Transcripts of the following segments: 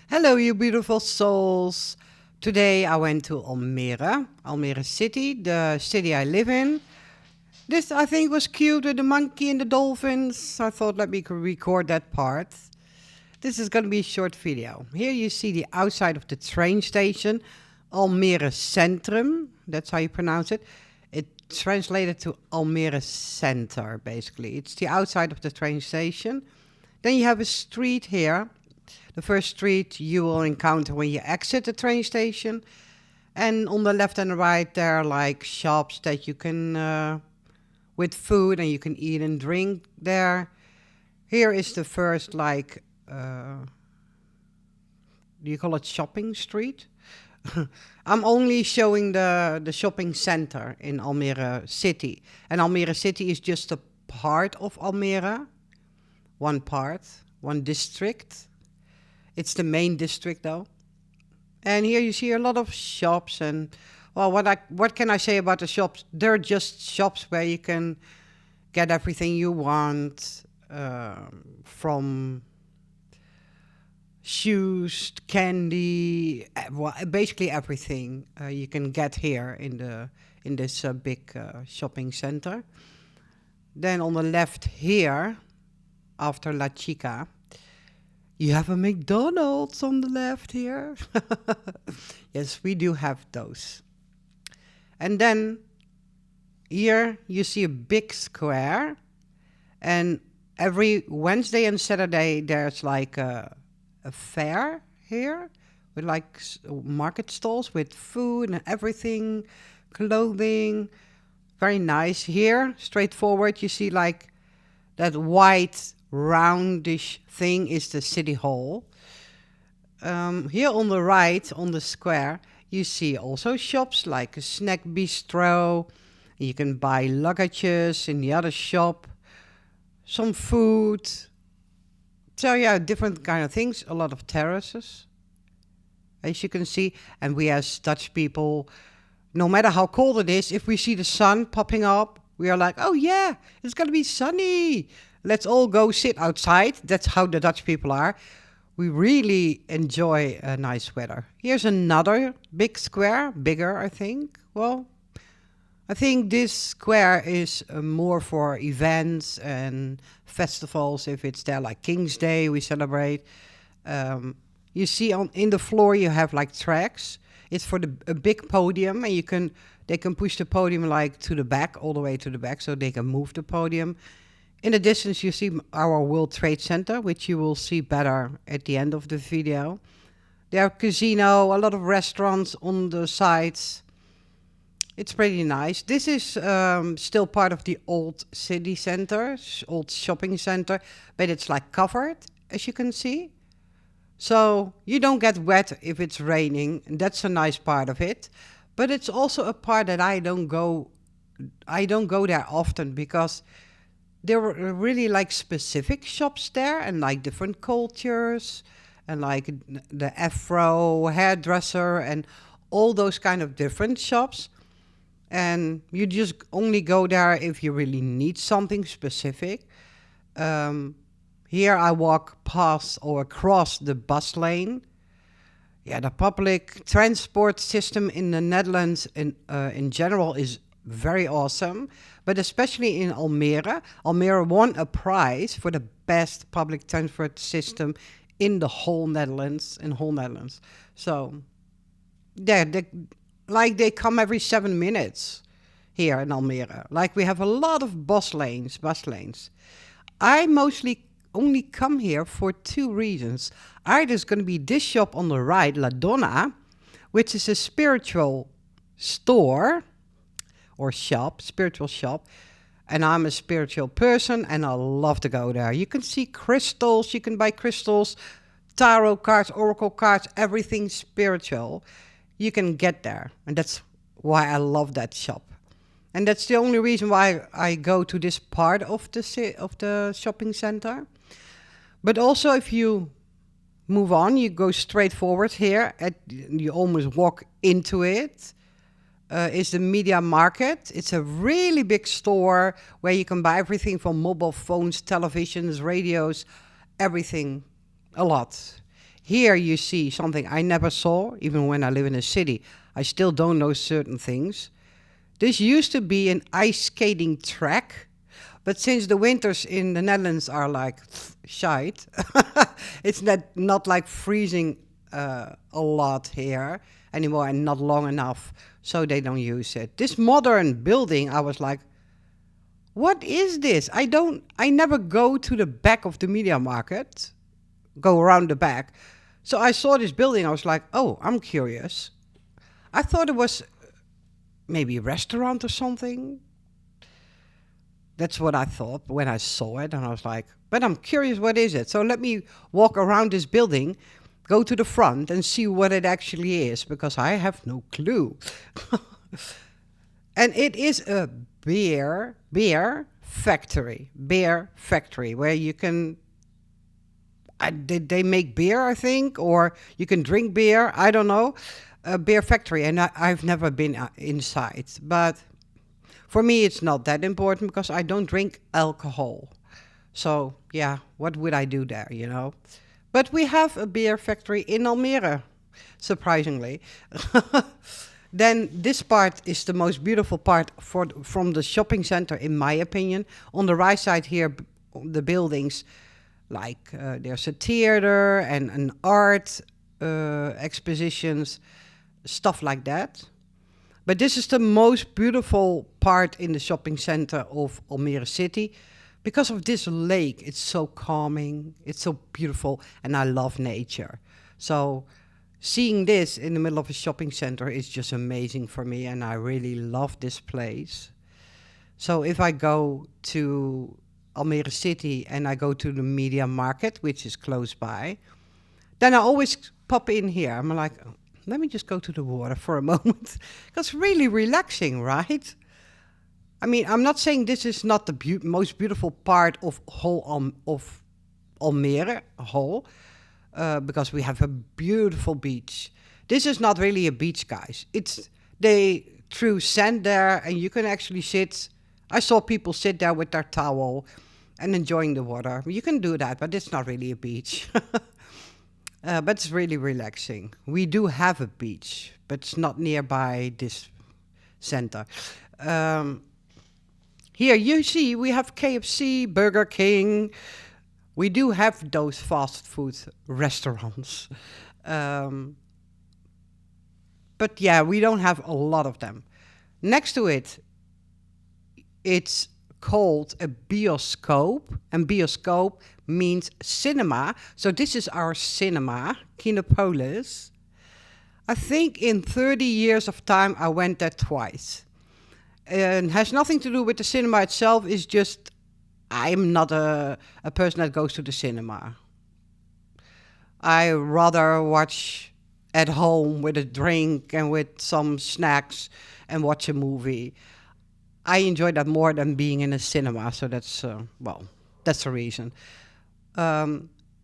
Hello, you beautiful souls. Today I went to Almere, Almere City, the city I live in. This I think was cute with the monkey and the dolphins. I thought let me record that part. This is going to be a short video. Here you see the outside of the train station, Almere Centrum. That's how you pronounce it. It's translated to Almere Center, basically. It's the outside of the train station. Then you have a street here. The first street you will encounter when you exit the train station. And on the left and right, there are like shops that you can, with food, and you can eat and drink there. Here is the first, like, do you call it shopping street? I'm only showing the shopping center in Almere City. And Almere City is just a part of Almere. One part, one district. It's the main district though. And here you see a lot of shops and, well, what can I say about the shops? They're just shops where you can get everything you want, from shoes, candy, well, basically everything you can get here in this big shopping center. Then on the left here, after La Chica, you have a McDonald's on the left here. Yes, we do have those. And then here you see a big square. And every Wednesday and Saturday there's like a fair here with like market stalls with food and everything, clothing. Very nice. Here, straightforward, you see like that white roundish thing is the city hall. Here on the right, on the square, you see also shops like a snack bistro. You can buy luggages in the other shop, some food. So yeah, different kind of things. A lot of terraces, as you can see. And we as Dutch people, no matter how cold it is, if we see the sun popping up, we are like, oh yeah, it's gonna be sunny. Let's all go sit outside. That's how the Dutch people are. We really enjoy a nice weather. Here's another big square, bigger, I think. Well, I think this square is more for events and festivals. If it's there, like King's Day, we celebrate. You see in the floor you have like tracks. It's for a big podium, and they can push the podium like to the back, all the way to the back, so they can move the podium. In the distance, you see our World Trade Center, which you will see better at the end of the video. There are casino, a lot of restaurants on the sides. It's pretty nice. This is still part of the old city center, old shopping center, but it's like covered, as you can see. So you don't get wet if it's raining. And that's a nice part of it. But it's also a part that I don't go there often because there were really like specific shops there and like different cultures and like the afro hairdresser and all those kind of different shops. And you just only go there if you really need something specific. Here I walk past or across the bus lane. Yeah, the public transport system in the Netherlands in general is very awesome, but especially in Almere. Almere won a prize for the best public transport system in the whole Netherlands, So, yeah, they come every 7 minutes here in Almere. Like we have a lot of bus lanes. I mostly only come here for two reasons. Either it's going to be this shop on the right, La Donna, which is a spiritual store or shop, spiritual shop. And I'm a spiritual person and I love to go there. You can see crystals, you can buy crystals, tarot cards, oracle cards, everything spiritual. You can get there. And that's why I love that shop. And that's the only reason why I go to this part of the shopping center. But also if you move on, you go straight forward here, you almost walk into it. Is the media market. It's a really big store where you can buy everything from mobile phones, televisions, radios, everything, a lot. Here you see something I never saw, even when I live in a city. I still don't know certain things. This used to be an ice skating track, but since the winters in the Netherlands are like shite, it's not like freezing a lot here anymore and not long enough, so they don't use it. This modern building, I was like, what is this? I never go to the back of the media market, go around the back. So I saw this building, I was like, oh, I'm curious. I thought it was maybe a restaurant or something. That's what I thought when I saw it. And I was like, but I'm curious, what is it? So let me walk around this building, go to the front and see what it actually is, because I have no clue. And it is a beer factory where you can, did they make beer, I think, or you can drink beer, I don't know. A beer factory, and I've never been inside, but for me it's not that important because I don't drink alcohol. So yeah, what would I do there, you know? But we have a beer factory in Almere, surprisingly. Then this part is the most beautiful part from the shopping center, in my opinion. On the right side here, the buildings, like there's a theater and an art expositions, stuff like that. But this is the most beautiful part in the shopping center of Almere City because of this lake. It's so calming, it's so beautiful, and I love nature. So seeing this in the middle of a shopping center is just amazing for me, and I really love this place. So if I go to Almere City and I go to the media market, which is close by, then I always pop in here. I'm like, let me just go to the water for a moment. That's really relaxing, right? I mean, I'm not saying this is not the most beautiful part of whole of Almere whole, because we have a beautiful beach. This is not really a beach, guys. They threw sand there, and you can actually sit. I saw people sit there with their towel and enjoying the water. You can do that, but it's not really a beach. But it's really relaxing. We do have a beach, but it's not nearby this center. Here you see we have KFC, Burger King. We do have those fast food restaurants. But yeah, we don't have a lot of them. Next to it, it's called a bioscope, and bioscope means cinema. So this is our cinema, Kinopolis. I think in 30 years of time, I went there twice. And has nothing to do with the cinema itself. It's just, I'm not a person that goes to the cinema. I rather watch at home with a drink and with some snacks and watch a movie. I enjoy that more than being in a cinema, so that's, that's the reason.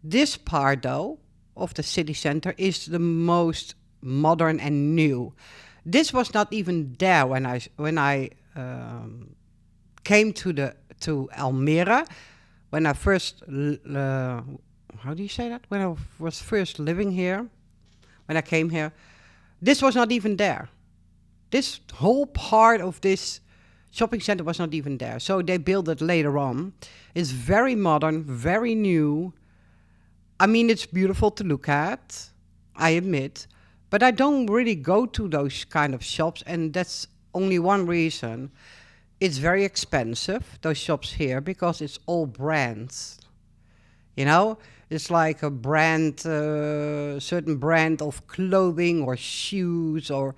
This part, though, of the city center is the most modern and new. This was not even there when I came to Almere, when I first, how do you say that? When I was first living here, when I came here, this was not even there. This whole part of this shopping center was not even there. So they built it later on. It's very modern, very new. I mean, it's beautiful to look at, I admit. But I don't really go to those kind of shops, and that's only one reason. It's very expensive, those shops here, because it's all brands. You know? It's like a brand, certain brand of clothing or shoes, or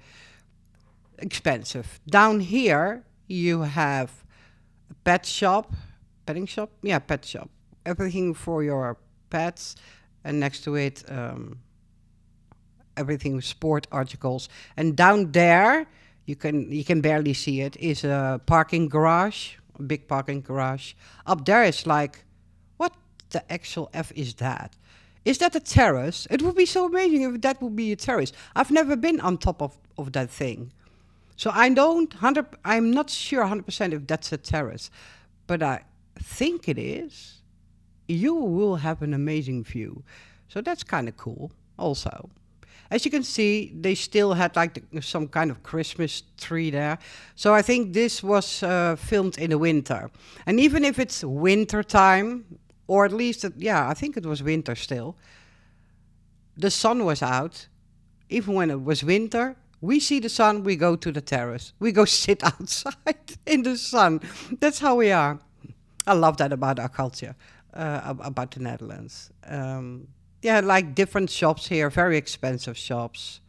expensive. Down here, you have a petting shop? Yeah, pet shop. Everything for your pets, and next to it, everything with sport articles. And down there, you can barely see it, is a parking garage, a big parking garage. Up there is like, what the actual F is that? Is that a terrace? It would be so amazing if that would be a terrace. I've never been on top of that thing. So I'm not sure 100% if that's a terrace, but I think it is. You will have an amazing view. So that's kind of cool. also. As you can see, they still had like some kind of Christmas tree there. So I think this was filmed in the winter. And even if it's winter time, or at least, yeah, I think it was winter still, the sun was out. Even when it was winter, we see the sun, we go to the terrace. We go sit outside in the sun. That's how we are. I love that about our culture, about the Netherlands. Yeah, like different shops here, very expensive shops.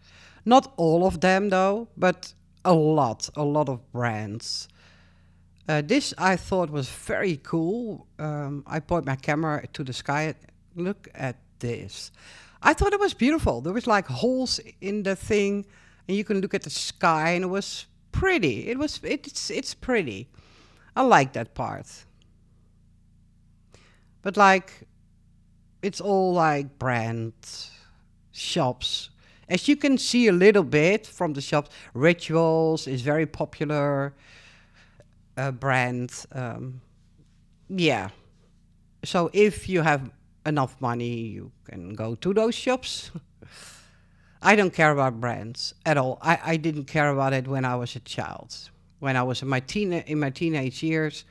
Not all of them though, but a lot of brands. This I thought was very cool. I point my camera to the sky. Look at this. I thought it was beautiful. There was like holes in the thing, and you can look at the sky, and it was pretty. It's pretty. I like that part. But like it's all like brand shops. As you can see a little bit from the shops, Rituals is very popular brand. Yeah. So if you have enough money, you can go to those shops. I don't care about brands at all. I didn't care about it when I was a child. When I was in my teenage years,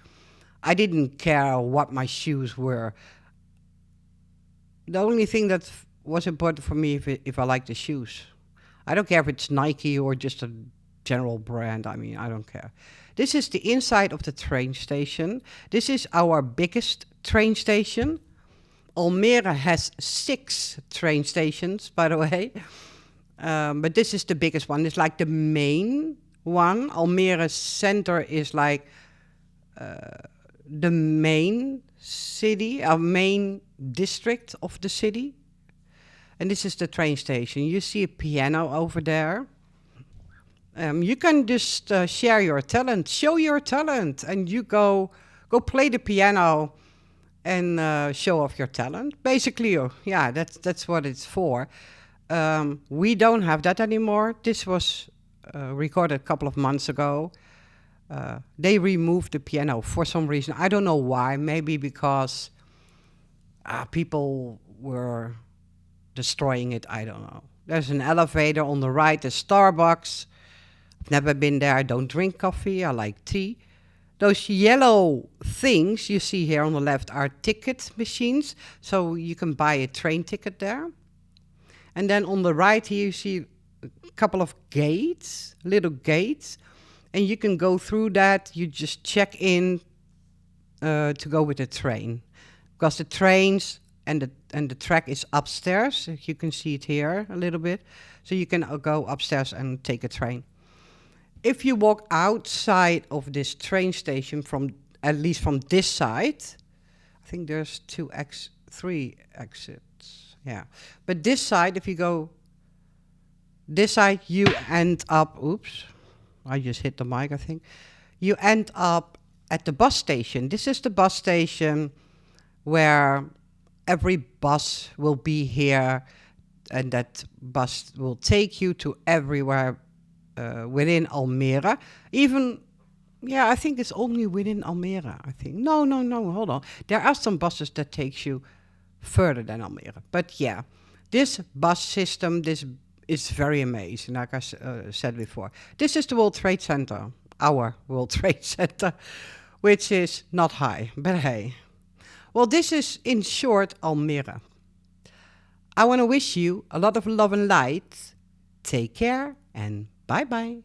I didn't care what my shoes were. The only thing that was important for me if I like the shoes. I don't care if it's Nike or just a general brand. I mean, I don't care. This is the inside of the train station. This is our biggest train station. Almere has 6 train stations, by the way. But this is the biggest one. It's like the main one. Almere center is like the main city, our main district of the city. And this is the train station. You see a piano over there. You can just share your talent, show your talent, and you go play the piano and show off your talent. Basically, yeah, that's what it's for. We don't have that anymore. This was recorded a couple of months ago. They removed the piano for some reason. I don't know why. Maybe because people were destroying it. I don't know. There's an elevator on the right, a Starbucks. I've never been there. I don't drink coffee. I like tea. Those yellow things you see here on the left are ticket machines. So you can buy a train ticket there. And then on the right here you see a couple of gates, little gates. And you can go through that. You just check in to go with the train. Because the trains and the track is upstairs. You can see it here a little bit. So you can go upstairs and take a train. If you walk outside of this train station, from at least from this side, I think there's 3 exits. Yeah. But this side, if you go this side, you end up, oops, I just hit the mic, I think. You end up at the bus station. This is the bus station where every bus will be here, and that bus will take you to everywhere within Almere. Even, yeah, I think it's only within Almere, I think. No, hold on. There are some buses that takes you further than Almere. But yeah, this bus system, this is very amazing, like I said before. This is the World Trade Center, our World Trade Center, which is not high, but hey. Well, this is, in short, Almere. I want to wish you a lot of love and light. Take care and bye-bye.